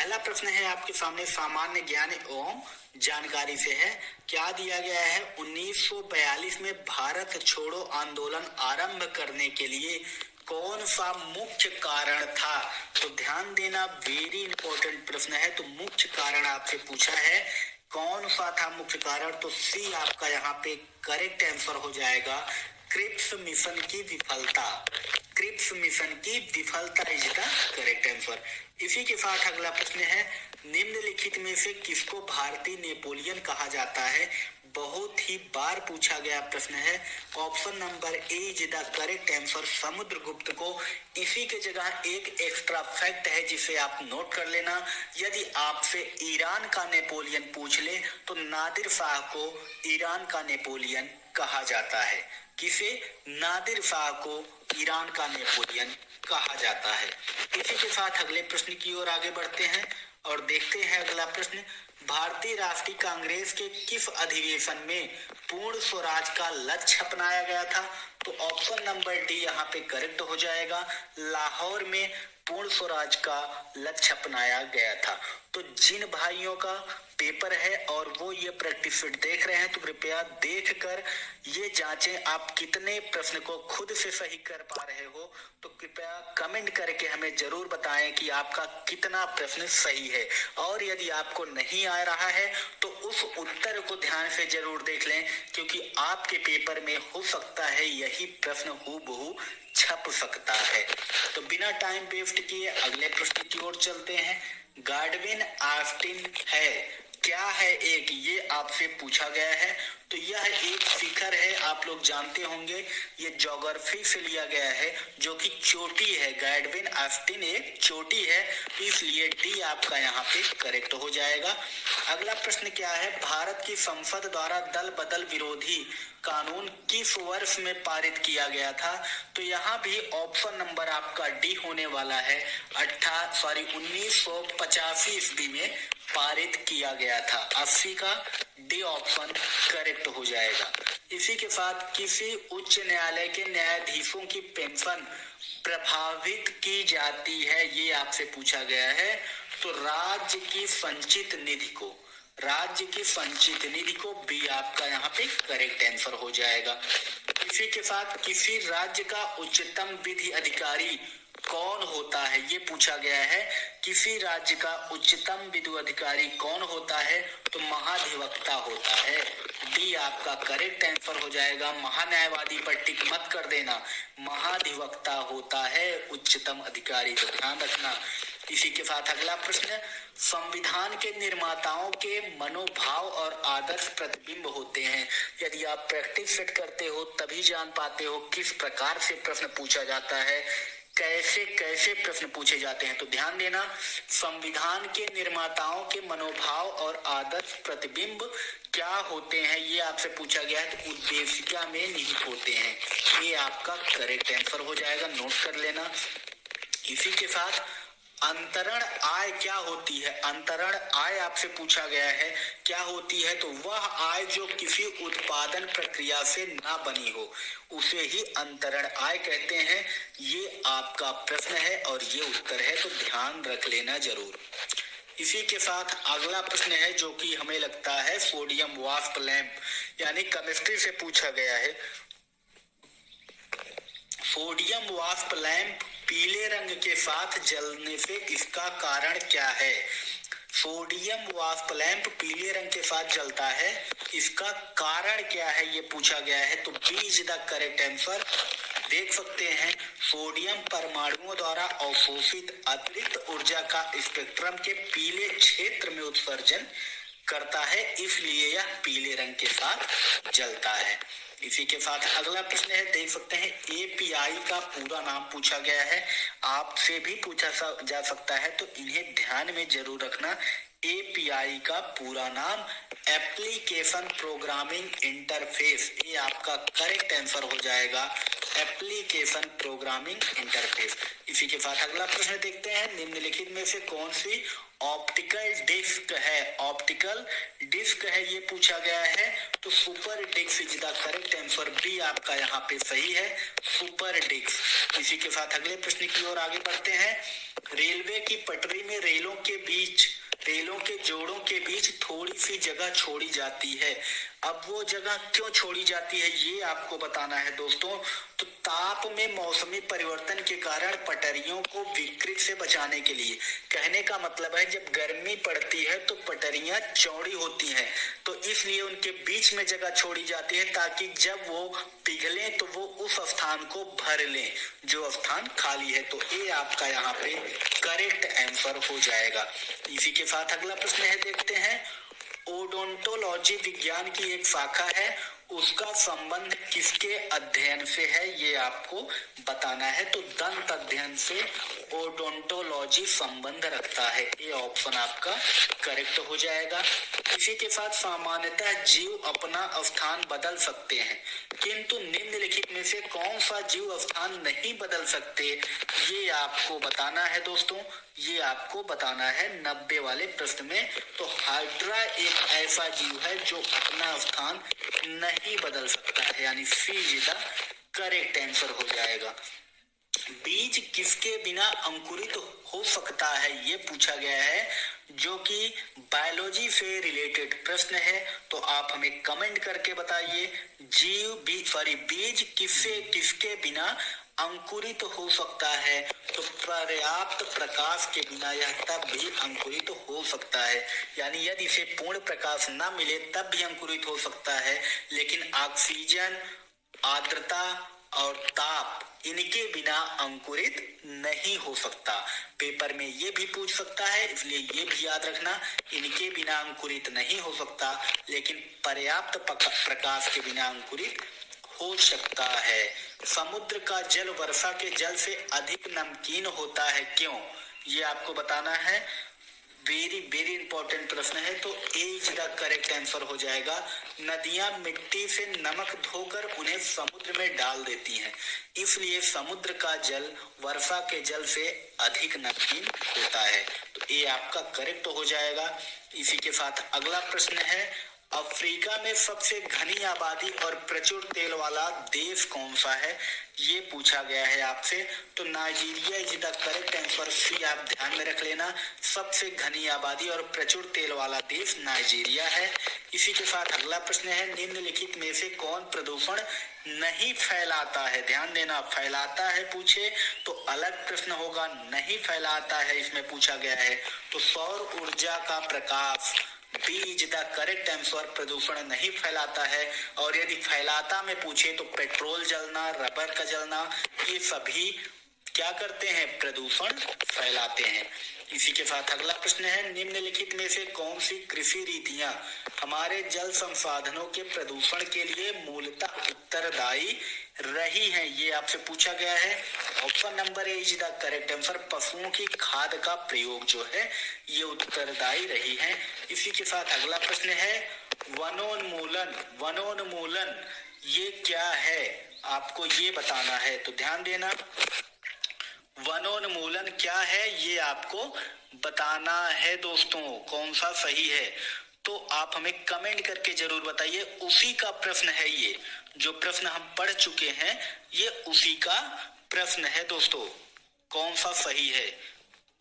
पहला प्रश्न है आपके सामने, सामान्य ज्ञान एवं जानकारी से है। क्या दिया गया है? 1942 में भारत छोड़ो आंदोलन आरंभ करने के लिए कौन सा मुख्य कारण था? तो ध्यान देना, वेरी इंपॉर्टेंट प्रश्न है। तो मुख्य कारण आपसे पूछा है, कौन सा था मुख्य कारण? तो सी आपका यहाँ पे करेक्ट आंसर हो जाएगा, क्रिप्स मिशन की विफलता। क्रिप्स मिशन की विफलता इज द करेक्ट आंसर। इसी के साथ अगला प्रश्न है, निम्नलिखित में से किसको भारतीय नेपोलियन कहा जाता है? बहुत ही बार पूछा गया प्रश्न है। Option number A is the correct answer, Samudragupta को। इसी के जगह एक एक्स्ट्रा फैक्ट है जिसे आप नोट कर लेना। यदि आपसे ईरान का नेपोलियन पूछ ले तो नादिर शाह को ईरान का नेपोलियन कहा जाता है। किसे? नादिर शाह को ईरान का नेपोलियन कहा जाता है। इसी के साथ अगले प्रश्न की ओर आगे बढ़ते हैं और देखते हैं अगला प्रश्न, भारतीय राष्ट्रीय कांग्रेस के किस अधिवेशन में पूर्ण स्वराज का लक्ष्य अपनाया गया था? तो ऑप्शन नंबर डी यहाँ पे करेक्ट हो जाएगा, लाहौर में पूर्ण स्वराज का लक्ष्य अपनाया गया था। तो जिन भाइयों का पेपर है और वो ये प्रैक्टिस शीट देख रहे हैं तो कृपया देखकर ये जांचें आप कितने प्रश्न को खुद से सही कर पा रहे हो। तो कृपया कमेंट करके हमें जरूर बताएं कि आपका कितना प्रश्न सही है, और यदि आपको नहीं आ रहा है तो उस उत्तर को ध्यान से जरूर देख लें, क्योंकि आपके पेपर में हो सकता है यही प्रश्न हूबहू छप सकता है। तो बिना टाइम वेस्ट किए अगले प्रश्न की ओर चलते हैं। गाडविन ऑस्टिन है क्या है? एक ये आपसे पूछा गया है। तो यह एक शिखर है, आप लोग जानते होंगे, ये ज्योग्राफी से लिया गया है, जो कि चोटी है। गाडविन ऑस्टिन एक चोटी है, इसलिए डी आपका यहाँ पे करेक्ट हो जाएगा। अगला प्रश्न क्या है, भारत की संसद द्वारा दल बदल विरोधी कानून किस वर्ष में पारित किया गया था? तो यहाँ भी ऑप्शन नंबर आपका डी होने वाला है। 1985 ईस्वी में पारित किया गया था। 80 का डी ऑप्शन करेक्ट हो जाएगा। इसी के साथ किसी उच्च न्यायालय के न्यायाधीशों की पेंशन प्रभावित की जाती है, ये आपसे पूछा गया है। तो राज्य की संचित निधि को, राज्य की संचित निधि को बी आपका यहाँ पे करेक्ट आंसर हो जाएगा। इसी के साथ किसी राज्य का उच्चतम विधि अधिकारी कौन होता है, ये पूछा गया है। किसी राज्य का उच्चतम विधि अधिकारी कौन होता है? तो महाधिवक्ता होता है। डी आपका करेक्ट आंसर हो जाएगा। महान्यायवादी पर टिक मत कर देना, महाधिवक्ता होता है उच्चतम अधिकारी, तो ध्यान रखना। इसी के साथ अगला प्रश्न, संविधान के निर्माताओं के मनोभाव और आदर्श प्रतिबिंब होते हैं। यदि आप प्रैक्टिस सेट करते हो तभी जान पाते हो किस प्रकार से प्रश्न पूछा जाता है, कैसे कैसे प्रश्न पूछे जाते हैं। तो ध्यान देना, संविधान के निर्माताओं के मनोभाव और आदर्श प्रतिबिंब क्या होते हैं, ये आपसे पूछा गया है। तो उद्देशिका में निहित होते हैं, ये आपका करेक्ट आंसर हो जाएगा, नोट कर लेना। इसी के साथ अंतरण आय क्या होती है? अंतरण आय आपसे पूछा गया है, क्या होती है? तो वह आय जो किसी उत्पादन प्रक्रिया से ना बनी हो उसे ही अंतरण आय कहते हैं। ये आपका प्रश्न है और ये उत्तर है, तो ध्यान रख लेना जरूर। इसी के साथ अगला प्रश्न है जो कि हमें लगता है सोडियम वाष्प लैंप, यानी केमिस्ट्री से पूछा गया है। सोडियम वाष्प लैंप पीले रंग के साथ जलने से इसका कारण क्या है? सोडियम वाष्प लैंप पीले रंग के साथ जलता है, इसका कारण क्या है, ये पूछा गया है। तो B is the correct answer. देख सकते हैं, सोडियम परमाणुओं द्वारा अवशोषित अतिरिक्त ऊर्जा का स्पेक्ट्रम के पीले क्षेत्र में उत्सर्जन करता है, इसलिए यह पीले रंग के साथ जलता है। इसी के साथ अगला प्रश्न है, देख सकते हैं एपीआई का पूरा नाम पूछा गया है, आपसे भी पूछा जा सकता है, तो इन्हें ध्यान में जरूर रखना। एपीआई का पूरा नाम एप्लीकेशन प्रोग्रामिंग इंटरफेस, ये आपका करेक्ट आंसर हो जाएगा। Application programming interface. इसी के साथ अगला प्रश्न देखते हैं, निम्नलिखित में से कौन सी ऑप्टिकल डिस्क है ये पूछा गया है। तो super disc is the correct answer, B आपका यहाँ पे सही है, सुपर डिस्क। इसी के साथ अगले प्रश्न की ओर आगे बढ़ते हैं, रेलवे की पटरी में रेलों के जोड़ों के बीच थोड़ी सी जगह छोड़ी जाती है। अब वो जगह क्यों छोड़ी जाती है ये आपको बताना है दोस्तों। तो ताप में मौसमी परिवर्तन के कारण पटरियों को विकृत से बचाने के लिए, कहने का मतलब है जब गर्मी पड़ती है तो पटरियां चौड़ी होती हैं, तो इसलिए उनके बीच में जगह छोड़ी जाती है ताकि जब वो पिघले तो वो उस स्थान को भर लें जो स्थान खाली है। तो ये आपका यहाँ पे करेक्ट आंसर हो जाएगा। इसी के साथ अगला प्रश्न है, देखते हैं, ओडोंटोलॉजी विज्ञान की एक शाखा है, उसका संबंध किसके अध्ययन से है ये आपको बताना है। तो दंत अध्ययन से ओडोंटोलॉजी संबंध रखता है, ये ऑप्शन आपका करेक्ट हो जाएगा। इसी के साथ सामान्यतः जीव अपना स्थान बदल सकते हैं, किंतु निम्नलिखित में से कौन सा जीव स्थान नहीं बदल सकते ये आपको बताना है दोस्तों, ये आपको बताना है 90 वाले प्रश्न में। तो हाइड्रा एक ऐसा जीव है जो अपना स्थान नहीं बदल सकता है, यानी सी इज द करेक्ट आंसर हो जाएगा। बीज किसके बिना अंकुरित हो सकता है ये पूछा गया है, जो कि बायोलॉजी से रिलेटेड प्रश्न है। तो आप हमें कमेंट करके बताइए, बीज किसके बिना अंकुरित हो सकता है। तो पर्याप्त प्रकाश के बिना यह तब भी अंकुरित हो सकता है, यानी यदि इसे पूर्ण प्रकाश न मिले तब भी अंकुरित हो सकता है, लेकिन ऑक्सीजन, आर्द्रता और ताप इनके बिना अंकुरित नहीं हो सकता। पेपर में ये भी पूछ सकता है, इसलिए ये भी याद रखना, इनके बिना अंकुरित नहीं हो सकता, लेकिन पर्याप्त प्रकाश के बिना अंकुरित हो सकता है। समुद्र का जल वर्षा के जल से अधिक नमकीन होता है, क्यों? ये आपको बताना है। वेरी इंपॉर्टेंट प्रश्न है, तो ए इज द करेक्ट आंसर हो जाएगा। नदियां मिट्टी से नमक धोकर उन्हें समुद्र में डाल देती हैं, इसलिए समुद्र का जल वर्षा के जल से अधिक नमकीन होता है। तो ये आपका करेक्ट हो जाएगा। इसी के साथ अगला प्रश्न है, अफ्रीका में सबसे घनी आबादी और प्रचुर तेल वाला देश कौन सा है ये पूछा गया है आपसे। तो Nigeria is the correct answer, C आप ध्यान में रख लेना, सबसे घनी आबादी और प्रचुर तेल वाला देश नाइजीरिया है। इसी के साथ अगला प्रश्न है, निम्नलिखित में से कौन प्रदूषण नहीं फैलाता है? ध्यान देना, फैलाता है पूछे तो अलग प्रश्न होगा, नहीं फैलाता है इसमें पूछा गया है। तो सौर ऊर्जा का प्रकाश, B is the correct answer, प्रदूषण नहीं फैलाता है। और यदि फैलाता में पूछे तो पेट्रोल जलना, रबर का जलना, ये सभी क्या करते हैं? प्रदूषण फैलाते हैं। इसी के साथ अगला प्रश्न है, निम्नलिखित में से कौन सी कृषि रीतियां हमारे जल संसाधनों के प्रदूषण के लिए मूलतः उत्तरदायी रही हैं? ये आपसे पूछा गया है। Option number A is the correct answer, पशुओं की खाद का प्रयोग जो है ये उत्तरदायी रही है। इसी के साथ अगला प्रश्न है, वनोन्मूलन ये क्या है आपको ये बताना है। तो ध्यान देना, वनोन्मूलन क्या है ये आपको बताना है दोस्तों, कौन सा सही है। तो आप हमें कमेंट करके जरूर बताइए। उसी का प्रश्न है ये, जो प्रश्न हम पढ़ चुके हैं ये उसी का प्रश्न है दोस्तों, कौन सा सही है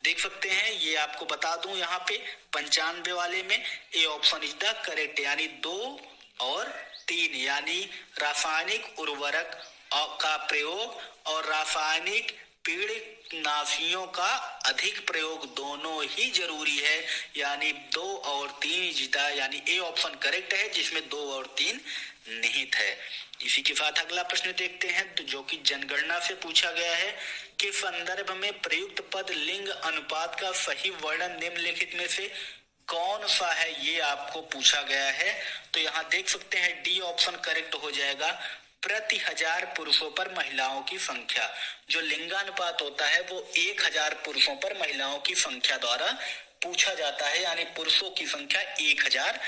देख सकते हैं। ये आपको बता दूं यहाँ पे 95 वाले में A option is the correct, यानी 2 और 3, यानी रासायनिक उर्वरक का प्रयोग और रासायनिक कीटनाशियों का अधिक प्रयोग दोनों ही जरूरी है, यानी 2 और 3 जीता, यानी ए ऑप्शन करेक्ट है जिसमें 2 और 3 निहित है। इसी के साथ अगला प्रश्न देखते हैं, तो जो कि जनगणना से पूछा गया है कि संदर्भ में प्रयुक्त पद लिंग अनुपात का सही वर्णन निम्नलिखित में से कौन सा है ये आपको पूछा गया है। तो यहाँ देख सकते हैं डी ऑप्शन करेक्ट हो जाएगा, प्रति 1000 पुरुषों पर महिलाओं की संख्या। जो लिंगानुपात होता है वो 1000 पुरुषों पर महिलाओं की संख्या द्वारा पूछा जाता है, यानी पुरुषों की संख्या 1000